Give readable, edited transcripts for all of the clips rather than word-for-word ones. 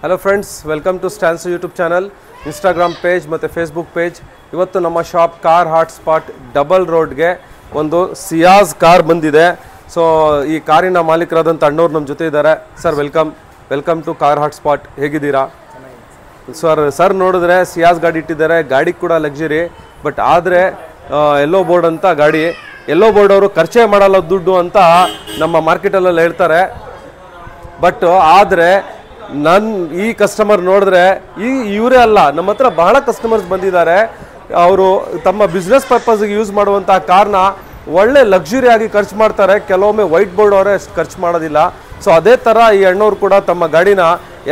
Hello friends, welcome to Stan's YouTube channel, Instagram page ಮತ್ತು Facebook page. ಇವತ್ತು ನಮ್ಮ shop car hot spot double ರೋಡ್ಗೆ ಒಂದು ಸಿಯಾಜ್ car ಬಂದಿದೆ. ಸೊ ಈ ಕಾರಿನ ಮಾಲೀಕರಾದಂಥ ಅಣ್ಣವ್ರು ನಮ್ಮ ಜೊತೆ ಇದ್ದಾರೆ. Sir welcome to car hot spot. ಹೇಗಿದ್ದೀರಾ ಸರ್? ನೋಡಿದ್ರೆ ಸಿಯಾಜ್ ಗಾಡಿ ಇಟ್ಟಿದ್ದಾರೆ. ಗಾಡಿ ಕೂಡ ಲಕ್ಸುರಿ, ಬಟ್ ಆದರೆ ಎಲ್ಲೋ ಬೋರ್ಡ್ ಅಂತ ಗಾಡಿ. ಎಲ್ಲೋ ಬೋರ್ಡ್ ಅವರು ಖರ್ಚೇ ಮಾಡಲ್ಲ ದುಡ್ಡು ಅಂತ ನಮ್ಮ ಮಾರ್ಕೆಟಲ್ಲೆಲ್ಲ ಹೇಳ್ತಾರೆ. ಬಟ್ ಆದರೆ ಈ ಕಸ್ಟಮರ್ ನೋಡಿದ್ರೆ ಇವರೇ ಅಲ್ಲ, ನಮ್ಮ ಹತ್ರ ಬಹಳ ಕಸ್ಟಮರ್ಸ್ ಬಂದಿದ್ದಾರೆ. ಅವರು ತಮ್ಮ ಬಿಸ್ನೆಸ್ ಪರ್ಪಸ್ಗೆ ಯೂಸ್ ಮಾಡುವಂಥ ಕಾರ್ನ ಒಳ್ಳೆ ಲಕ್ಸುರಿ ಆಗಿ ಖರ್ಚು ಮಾಡ್ತಾರೆ. ಕೆಲವೊಮ್ಮೆ ವೈಟ್ ಬೋರ್ಡ್ ಅವರೇ ಖರ್ಚು ಮಾಡೋದಿಲ್ಲ. ಸೊ ಅದೇ ಥರ ಈ ಅಣ್ಣವ್ರು ಕೂಡ ತಮ್ಮ ಗಾಡಿನ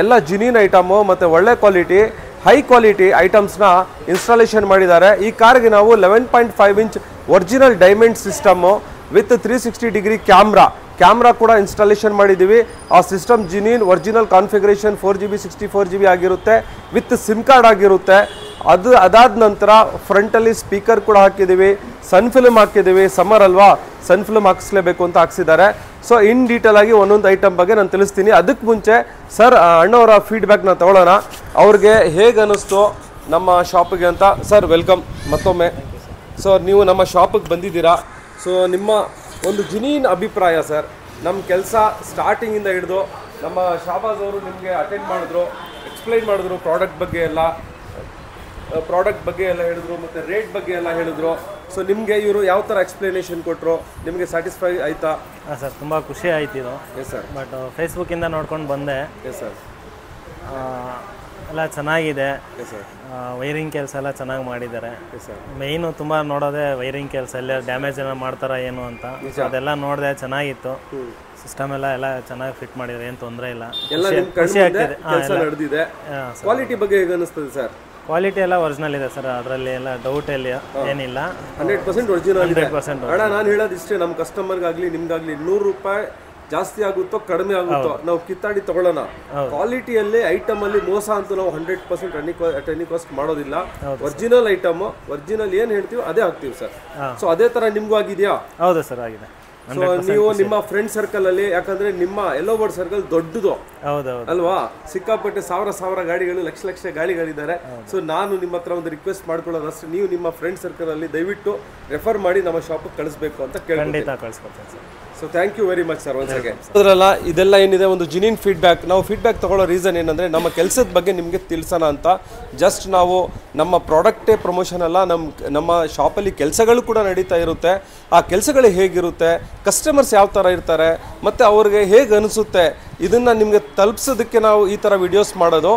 ಎಲ್ಲ ಜಿನಿನ್ ಐಟಮು ಮತ್ತು ಒಳ್ಳೆ ಕ್ವಾಲಿಟಿ, ಹೈ ಕ್ವಾಲಿಟಿ ಐಟಮ್ಸ್ನ ಇನ್ಸ್ಟಾಲೇಷನ್ ಮಾಡಿದ್ದಾರೆ. ಈ ಕಾರ್ಗೆ ನಾವು 11.5 inch original diamond system with 360 degree camera ಕೂಡ ಇನ್ಸ್ಟಾಲೇಷನ್ ಮಾಡಿದ್ದೀವಿ. ಆ system genuine original configuration 4GB 64GB ಆಗಿರುತ್ತೆ, ವಿತ್ ಸಿಮ್ ಕಾರ್ಡ್ ಆಗಿರುತ್ತೆ. ಅದಾದ ನಂತರ ಫ್ರಂಟಲ್ಲಿ ಸ್ಪೀಕರ್ ಕೂಡ ಹಾಕಿದ್ದೀವಿ, ಸನ್ ಫಿಲ್ಮ್ ಹಾಕಿದ್ದೀವಿ. ಸಮ್ಮರ್ ಅಲ್ವಾ, ಸನ್ ಫಿಲ್ಮ್ ಹಾಕಿಸ್ಲೇಬೇಕು ಅಂತ ಹಾಕ್ಸಿದ್ದಾರೆ. ಸೊ ಇನ್ ಡೀಟೇಲ್ ಆಗಿ ಒಂದೊಂದು ಐಟಮ್ ಬಗ್ಗೆ ನಾನು ತಿಳಿಸ್ತೀನಿ. ಅದಕ್ಕೆ ಮುಂಚೆ ಸರ್ ಅಣ್ಣವರ ಫೀಡ್ಬ್ಯಾಕ್ನ ತಗೊಳ್ಳೋಣ. ಅವ್ರಿಗೆ ಹೇಗೆ ಅನ್ನಿಸ್ತು ನಮ್ಮ ಶಾಪಿಗೆ ಅಂತ. ಸರ್ ವೆಲ್ಕಮ್ ಮತ್ತೊಮ್ಮೆ. ಸೊ ನೀವು ನಮ್ಮ ಶಾಪಿಗೆ ಬಂದಿದ್ದೀರಾ. ಸೊ ನಿಮ್ಮ ಒಂದು ಜಿನಿನ್ ಅಭಿಪ್ರಾಯ ಸರ್, ನಮ್ಮ ಕೆಲಸ ಸ್ಟಾರ್ಟಿಂಗಿಂದ ಹಿಡಿದು ನಮ್ಮ ಶಾಬಾಜ್ ಅವರು ನಿಮಗೆ ಅಟೆಂಡ್ ಮಾಡಿದ್ರು, ಎಕ್ಸ್ಪ್ಲೈನ್ ಮಾಡಿದ್ರು, ಪ್ರಾಡಕ್ಟ್ ಬಗ್ಗೆ ಎಲ್ಲ ಹೇಳಿದ್ರು, ಮತ್ತು ರೇಟ್ ಬಗ್ಗೆ ಎಲ್ಲ ಹೇಳಿದ್ರು. ಸೊ ನಿಮಗೆ ಇವರು ಯಾವ ಥರ ಎಕ್ಸ್ಪ್ಲನೇಷನ್ ಕೊಟ್ಟರು? ನಿಮಗೆ ಸ್ಯಾಟಿಸ್ಫೈ ಆಯಿತಾ? ಹಾಂ ಸರ್, ತುಂಬ ಖುಷಿ ಆಯ್ತು ಇದು. Yes sir. ಬಟ್ ಫೇಸ್ಬುಕ್ಕಿಂದ ನೋಡ್ಕೊಂಡು ಬಂದೆ. Yes sir. ಎಲ್ಲ ಚೆನ್ನಾಗಿದೆ. Yes sir. ವೈರಿಂಗ್ ಕೆಲಸ ಎಲ್ಲ ಚೆನ್ನಾಗಿ ಮಾಡಿದ್ದಾರೆ. Yes sir. ಮೇಯ್ನು ತುಂಬ ನೋಡೋದೆ ವೈರಿಂಗ್ ಕೆಲಸ, ಎಲ್ಲ ಡ್ಯಾಮೇಜ್ ಏನೋ ಮಾಡ್ತಾರಾ ಏನು ಅಂತ. ಅದೆಲ್ಲ ನೋಡಿದೆ, ಚೆನ್ನಾಗಿತ್ತು. ಸಿಸ್ಟಮ್ ಎಲ್ಲ ಚೆನ್ನಾಗಿ ಫಿಟ್ ಮಾಡಿದ್ದಾರೆ, ಏನು ತೊಂದರೆ ಇಲ್ಲ. ಖುಷಿ ಆಗ್ತಿದೆ. ನಡೆದಿದೆ. ಕ್ವಾಲಿಟಿ ಬಗ್ಗೆ ಹೇಗೆ ಅನಿಸ್ತದೆ ಸರ್? ಕ್ವಾಲಿಟಿ ಎಲ್ಲ ಒರಿಜಿನಲ್ ಇದೆ ಸರ್, ಅದರಲ್ಲಿ ಎಲ್ಲ ಡೌಟ್ ಏನಿಲ್ಲ. 100% ಒರಿಜಿನಲ್ ಇದೆ. 100%. ಅಣ್ಣ ನಾನು ಹೇಳೋದು ಇಷ್ಟೇ, ನಮ್ಮ ಕಸ್ಟಮರ್ಗಾಗಲಿ ನಿಮ್ಗಾಗಲಿ ₹100 ಜಾಸ್ತಿ ಆಗುತ್ತೋ ಕಡಿಮೆ ಆಗುತ್ತೋ ನಾವು ಕಿತ್ತಾಡಿ ತಗೊಳ್ಳೋಣ. ಕ್ವಾಲಿಟಿಯಲ್ಲಿ ಐಟಮ್ ಅಲ್ಲಿ ಮೋಸ ಅಂತೂ ನಾವು 100% ಟೆನಿ ಕಾಸ್ಟ್ ಮಾಡೋದಿಲ್ಲ. ಒರಿಜಿನಲ್ ಐಟಮ್, ಒರಿಜಿನಲ್ ಏನ್ ಹೇಳ್ತೀವಿ ಅದೇ ಹಾಕ್ತೀವಿ ಸರ್. ಸೊ ಅದೇ ತರ ನಿಮ್ಗೂ ಆಗಿದೆಯಾ? ಹೌದು ಸರ್, ಆಗಿದೆ. ಸೊ ನೀವು ನಿಮ್ಮ ಫ್ರೆಂಡ್ ಸರ್ಕಲ್ ಅಲ್ಲಿ, ಯಾಕಂದ್ರೆ ನಿಮ್ಮ ಎಲ್ಲೋ ಬೋರ್ಡ್ ಸರ್ಕಲ್ ದೊಡ್ಡದು ಅಲ್ವಾ, ಸಿಕ್ಕಾಪಟ್ಟೆ ಸಾವಿರ ಗಾಡಿಗಳು, ಲಕ್ಷ ಗಾಡಿಗಳಿದ್ದಾರೆ. ಸೊ ನಾನು ನಿಮ್ಮ ಹತ್ರ ಒಂದು ರಿಕ್ವೆಸ್ಟ್ ಮಾಡ್ಕೊಳ್ಳೋದು ಅಷ್ಟೇ, ನೀವು ನಿಮ್ಮ ಫ್ರೆಂಡ್ ಸರ್ಕಲ್ ಅಲ್ಲಿ ದಯವಿಟ್ಟು ರೆಫರ್ ಮಾಡಿ ನಮ್ಮ ಶಾಪ್ ಕಳಿಸ್ಬೇಕು ಅಂತ ಕೇಳ್ಕೊಳ್ತೀನಿ. So thank you very much sir. Once again ಅದರಲ್ಲ ಇದೆಲ್ಲ ಏನಿದೆ ಒಂದು ಜಿನಿನ್ ಫೀಡ್ಬ್ಯಾಕ್. ನಾವು ಫೀಡ್ಬ್ಯಾಕ್ ತಗೊಳ್ಳೋ ರೀಸನ್ ಏನಂದರೆ ನಮ್ಮ ಕೆಲಸದ ಬಗ್ಗೆ ನಿಮಗೆ ತಿಳಿಸೋಣ ಅಂತ. ಜಸ್ಟ್ ನಾವು ನಮ್ಮ ಪ್ರಾಡಕ್ಟೇ ಪ್ರಮೋಷನ್ ಅಲ್ಲ, ನಮ್ಮ ಶಾಪಲ್ಲಿ ಕೆಲಸಗಳು ಕೂಡ ನಡೀತಾ ಇರುತ್ತೆ. ಆ ಕೆಲಸಗಳು ಹೇಗಿರುತ್ತೆ, ಕಸ್ಟಮರ್ಸ್ ಯಾವ ಥರ ಇರ್ತಾರೆ, ಮತ್ತು ಅವ್ರಿಗೆ ಹೇಗೆ ಅನಿಸುತ್ತೆ, ಇದನ್ನು ನಿಮಗೆ ತಲುಪಿಸೋದಕ್ಕೆ ನಾವು ಈ ಥರ ವೀಡಿಯೋಸ್ ಮಾಡೋದು.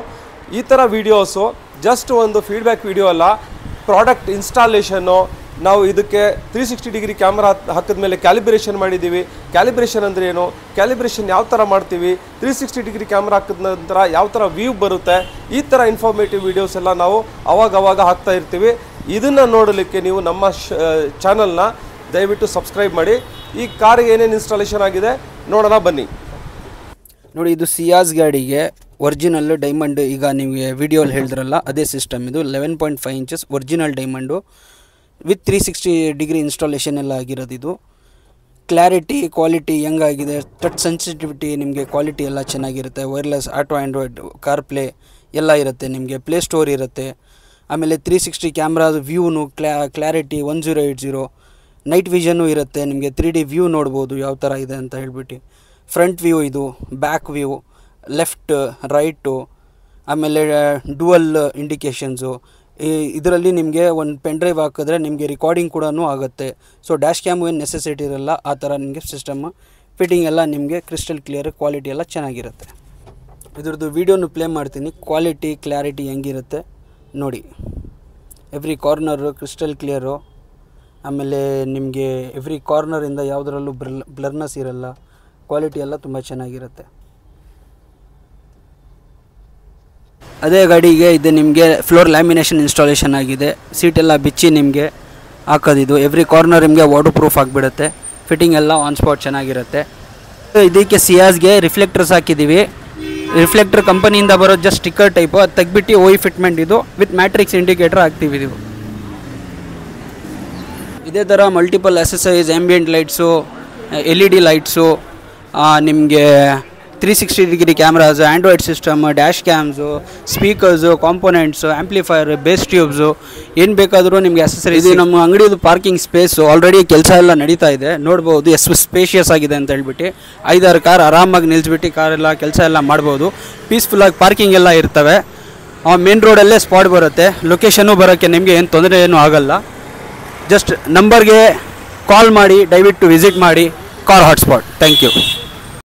ಈ ಥರ ವೀಡಿಯೋಸು ಜಸ್ಟ್ ಒಂದು ಫೀಡ್ಬ್ಯಾಕ್ ವೀಡಿಯೋ ಅಲ್ಲ, ಪ್ರಾಡಕ್ಟ್ ಇನ್ಸ್ಟಾಲೇಷನ್ನು. ನಾವು ಇದಕ್ಕೆ 360 ಡಿಗ್ರಿ ಕ್ಯಾಮ್ರಾ ಹಾಕಿದ ಮೇಲೆ ಕ್ಯಾಲಿಬ್ರೇಷನ್ ಮಾಡಿದ್ದೀವಿ. ಕ್ಯಾಲಿಬ್ರೇಷನ್ ಅಂದರೆ ಏನು, ಕ್ಯಾಲಿಬ್ರೇಷನ್ ಯಾವ ಥರ ಮಾಡ್ತೀವಿ, 360 ಡಿಗ್ರಿ ಕ್ಯಾಮ್ರಾ ಹಾಕಿದ ನಂತರ ಯಾವ ಥರ ವ್ಯೂ ಬರುತ್ತೆ, ಈ ಥರ ಇನ್ಫಾರ್ಮೇಟಿವ್ ವೀಡಿಯೋಸ್ ಎಲ್ಲ ನಾವು ಅವಾಗ ಹಾಕ್ತಾ ಇರ್ತೀವಿ. ಇದನ್ನು ನೋಡಲಿಕ್ಕೆ ನೀವು ನಮ್ಮ ಚಾನಲ್ನ ದಯವಿಟ್ಟು ಸಬ್ಸ್ಕ್ರೈಬ್ ಮಾಡಿ. ಈ ಕಾರಿಗೆ ಏನೇನು ಇನ್ಸ್ಟಾಲೇಷನ್ ಆಗಿದೆ ನೋಡೋಣ ಬನ್ನಿ. ನೋಡಿ, ಇದು ಸಿಯಾಜ್ ಗಾಡಿಗೆ ಒರಿಜಿನಲ್ಲು ಡೈಮಂಡ್. ಈಗ ನಿಮಗೆ ವಿಡಿಯೋಲ್ಲಿ ಹೇಳಿದ್ರಲ್ಲ ಅದೇ ಸಿಸ್ಟಮ್. ಇದು 11.5 inches original diamond with 360 degree installation ಎಲ್ಲ ಆಗಿರೋದು. ಇದು ಕ್ಲಾರಿಟಿ, ಕ್ವಾಲಿಟಿ ಹೆಂಗಾಗಿದೆ, ಟಚ್ ಸೆನ್ಸಿಟಿವಿಟಿ, ನಿಮಗೆ ಕ್ವಾಲಿಟಿ ಎಲ್ಲ ಚೆನ್ನಾಗಿರುತ್ತೆ. Wireless, auto Android, car play ಎಲ್ಲ ಇರುತ್ತೆ. ನಿಮಗೆ ಪ್ಲೇ ಸ್ಟೋರ್ ಇರುತ್ತೆ. ಆಮೇಲೆ 360 ಕ್ಯಾಮ್ರಾದ ವ್ಯೂನು ಕ್ಲಾರಿಟಿ 1080 ನೈಟ್ ವಿಷನ್ನು ಇರುತ್ತೆ. ನಿಮಗೆ 3D ವ್ಯೂ ನೋಡ್ಬೋದು ಯಾವ ಥರ ಇದೆ ಅಂತ ಹೇಳ್ಬಿಟ್ಟು. ಫ್ರಂಟ್ ವ್ಯೂ, ಇದು ಬ್ಯಾಕ್ ವ್ಯೂ, ಲೆಫ್ಟ್ ರೈಟು, ಆಮೇಲೆ ಡುವಲ್ ಇಂಡಿಕೇಷನ್ಸು. ಇದರಲ್ಲಿ ನಿಮಗೆ ಒಂದು ಪೆನ್ ಡ್ರೈವ್ ಹಾಕಿದ್ರೆ ನಿಮಗೆ ರಿಕಾರ್ಡಿಂಗ್ ಕೂಡ ಆಗುತ್ತೆ. ಸೊ ಡ್ಯಾಶ್ ಕ್ಯಾಮು ಏನು ನೆಸೆಸಿಟಿ ಇರಲ್ಲ. ಆ ಥರ ನಿಮಗೆ ಸಿಸ್ಟಮ್ ಫಿಟ್ಟಿಂಗ್ ಎಲ್ಲ ನಿಮಗೆ ಕ್ರಿಸ್ಟಲ್ ಕ್ಲಿಯರ್, ಕ್ವಾಲಿಟಿ ಎಲ್ಲ ಚೆನ್ನಾಗಿರುತ್ತೆ. ಇದ್ರದ್ದು ವೀಡಿಯೋನು ಪ್ಲೇ ಮಾಡ್ತೀನಿ, ಕ್ವಾಲಿಟಿ ಕ್ಲಾರಿಟಿ ಹೆಂಗಿರುತ್ತೆ ನೋಡಿ. Every corner crystal clear. ಆಮೇಲೆ ನಿಮಗೆ ಎವ್ರಿ ಕಾರ್ನರಿಂದ ಯಾವುದರಲ್ಲೂ ಬ್ಲರ್ನೆಸ್ ಇರಲ್ಲ. ಕ್ವಾಲಿಟಿ ಎಲ್ಲ ತುಂಬ ಚೆನ್ನಾಗಿರುತ್ತೆ. ಅದೇ ಗಾಡಿಗೆ ಇದು ನಿಮಗೆ ಫ್ಲೋರ್ ಲ್ಯಾಮಿನೇಷನ್ ಇನ್ಸ್ಟಾಲೇಷನ್ ಆಗಿದೆ. ಸೀಟೆಲ್ಲ ಬಿಚ್ಚಿ ನಿಮಗೆ ಹಾಕೋದಿದು. ಎವ್ರಿ ಕಾರ್ನರ್ ನಿಮಗೆ ವಾಟರ್ ಪ್ರೂಫ್ ಆಗಿಬಿಡುತ್ತೆ. ಫಿಟ್ಟಿಂಗ್ ಎಲ್ಲ ಆನ್ ಸ್ಪಾಟ್ ಚೆನ್ನಾಗಿರುತ್ತೆ. ಇದಕ್ಕೆ ಸಿಯಾಜ್ಗೆ ರಿಫ್ಲೆಕ್ಟರ್ಸ್ ಹಾಕಿದ್ದೀವಿ. ರಿಫ್ಲೆಕ್ಟರ್ ಕಂಪನಿಯಿಂದ ಬರೋ ಜಸ್ಟ್ ಸ್ಟಿಕ್ಕರ್ ಟೈಪು, ಅದು ತೆಗ್ಬಿಟ್ಟು ಓಯ್ ಫಿಟ್ಮೆಂಟ್ ಇದು ವಿತ್ ಮ್ಯಾಟ್ರಿಕ್ಸ್ ಇಂಡಿಕೇಟರ್ ಹಾಕ್ತೀವಿ. ಇದು ಇದೇ ಥರ multiple accessories, ambient lights, LED lights, ನಿಮಗೆ 360 degree cameras, Android system, dash cams, speakers, components, amplifier, bass tubes, ಏನು ಬೇಕಾದರೂ ನಿಮಗೆ ಅಸೆಸರೀಸ್. ಇದು ನಮ್ಮ ಅಂಗಡಿದು ಪಾರ್ಕಿಂಗ್ ಸ್ಪೇಸು. ಆಲ್ರೆಡಿ ಕೆಲಸ ಎಲ್ಲ ನಡೀತಾ ಇದೆ, ನೋಡ್ಬೋದು ಎಷ್ಟು ಸ್ಪೇಷಿಯಸ್ ಆಗಿದೆ ಅಂತ ಹೇಳ್ಬಿಟ್ಟು. 5-6 ಕಾರ್ ಆರಾಮಾಗಿ ನಿಲ್ಲಿಸ್ಬಿಟ್ಟು ಕಾರೆಲ್ಲ ಕೆಲಸ ಎಲ್ಲ ಮಾಡ್ಬೋದು. ಪೀಸ್ಫುಲ್ಲಾಗಿ ಪಾರ್ಕಿಂಗ್ ಎಲ್ಲ ಇರ್ತವೆ. ಮೇನ್ ರೋಡಲ್ಲೇ ಸ್ಪಾಟ್ ಬರುತ್ತೆ. ಲೊಕೇಶನ್ನು ಬರೋಕ್ಕೆ ನಿಮಗೆ ಏನು ತೊಂದರೆ ಏನೂ ಆಗಲ್ಲ. ಜಸ್ಟ್ ನಂಬರ್ಗೆ ಕಾಲ್ ಮಾಡಿ, ದಯವಿಟ್ಟು ವಿಸಿಟ್ ಮಾಡಿ ಕಾರ್ ಹಾಟ್ಸ್ಪಾಟ್. Thank you.